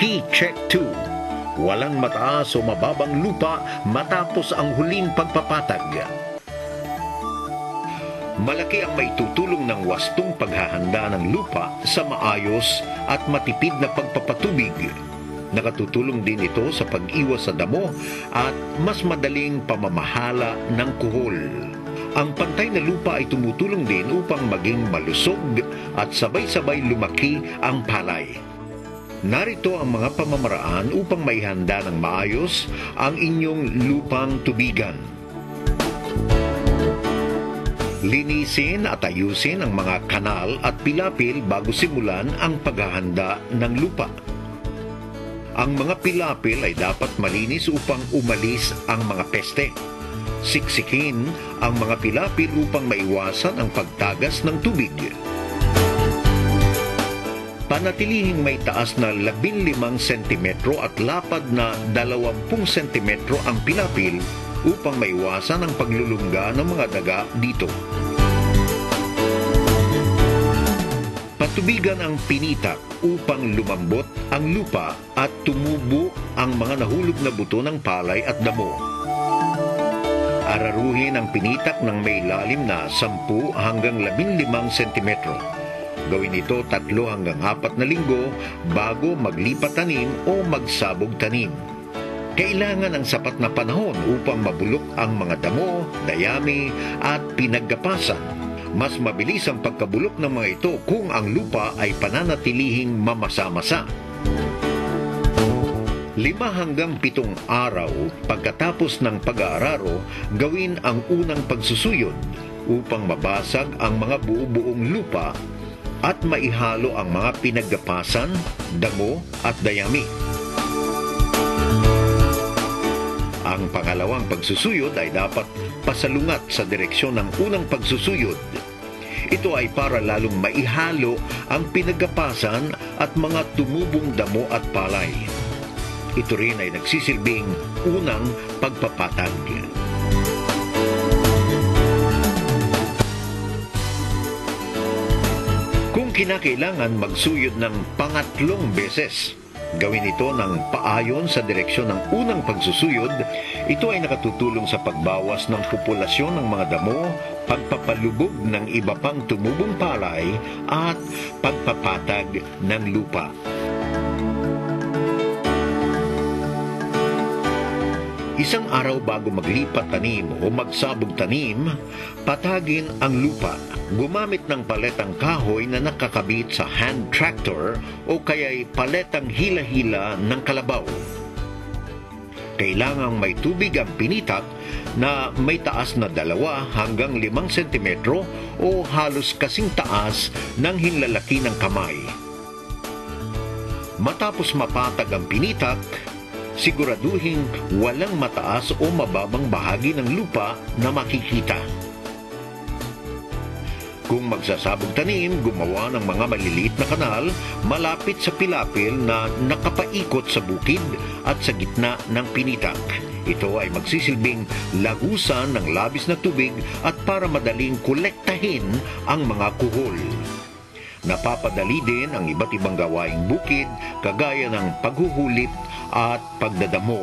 Key Check 2. Walang mataas o mababang lupa matapos ang huling pagpapatag. Malaki ang maitutulong ng wastong paghahanda ng lupa sa maayos at matipid na pagpapatubig. Nakatutulong din ito sa pag-iwas sa damo at mas madaling pamamahala ng kuhol. Ang pantay na lupa ay tumutulong din upang maging malusog at sabay-sabay lumaki ang palay. Narito ang mga pamamaraan upang maihanda ng maayos ang inyong lupang tubigan. Linisin at ayusin ang mga kanal at pilapil bago simulan ang paghahanda ng lupa. Ang mga pilapil ay dapat malinis upang umalis ang mga peste. Siksikin ang mga pilapil upang maiwasan ang pagtagas ng tubig. Panatilihing may taas na 15 sentimetro at lapad na 20 sentimetro ang pilapil upang maiwasan ang paglulungga ng mga daga dito. Patubigan ang pinitak upang lumambot ang lupa at tumubo ang mga nahulog na buto ng palay at damo. Araruhin ang pinitak ng may lalim na 10 hanggang 15 sentimetro. Gawin ito 3 hanggang 4 na linggo bago maglipat tanim o magsabog tanim. Kailangan ng sapat na panahon upang mabulok ang mga damo, dayami at pinaggapasan. Mas mabilis ang pagkabulok ng mga ito kung ang lupa ay pananatilihing mamasa-masa. 5 hanggang 7 araw pagkatapos ng pag-aararo, gawin ang unang pagsusuyod upang mabasag ang mga buo-buong lupa at maihalo ang mga pinaggapasan, damo at dayami. Ang pangalawang pagsusuyod ay dapat pasalungat sa direksyon ng unang pagsusuyod. Ito ay para lalong maihalo ang pinaggapasan at mga tumubong damo at palay. Ito rin ay nagsisilbing unang pagpapatag. Kung kinakailangan magsuyod ng pangatlong beses, gawin ito ng paayon sa direksyon ng unang pagsusuyod. Ito ay nakatutulong sa pagbawas ng populasyon ng mga damo, pagpapalubog ng iba pang tumubong palay at pagpapatag ng lupa. Isang araw bago maglipat tanim o magsabog tanim, patagin ang lupa. Gumamit ng paletang kahoy na nakakabit sa hand tractor o kaya'y paletang hila-hila ng kalabaw. Kailangang may tubig ang pinitak na may taas na 2 hanggang 5 sentimetro o halos kasing taas ng hinlalaki ng kamay. Matapos mapatag ang pinitak, siguraduhin walang mataas o mababang bahagi ng lupa na makikita. Kung magsasabog tanim, gumawa ng mga maliliit na kanal malapit sa pilapil na nakapaikot sa bukid at sa gitna ng pinitak. Ito ay magsisilbing lagusan ng labis na tubig at para madaling kolektahin ang mga kuhol. Napapadali din ang iba't ibang gawaing bukid kagaya ng paghuhulip at pagdadamo.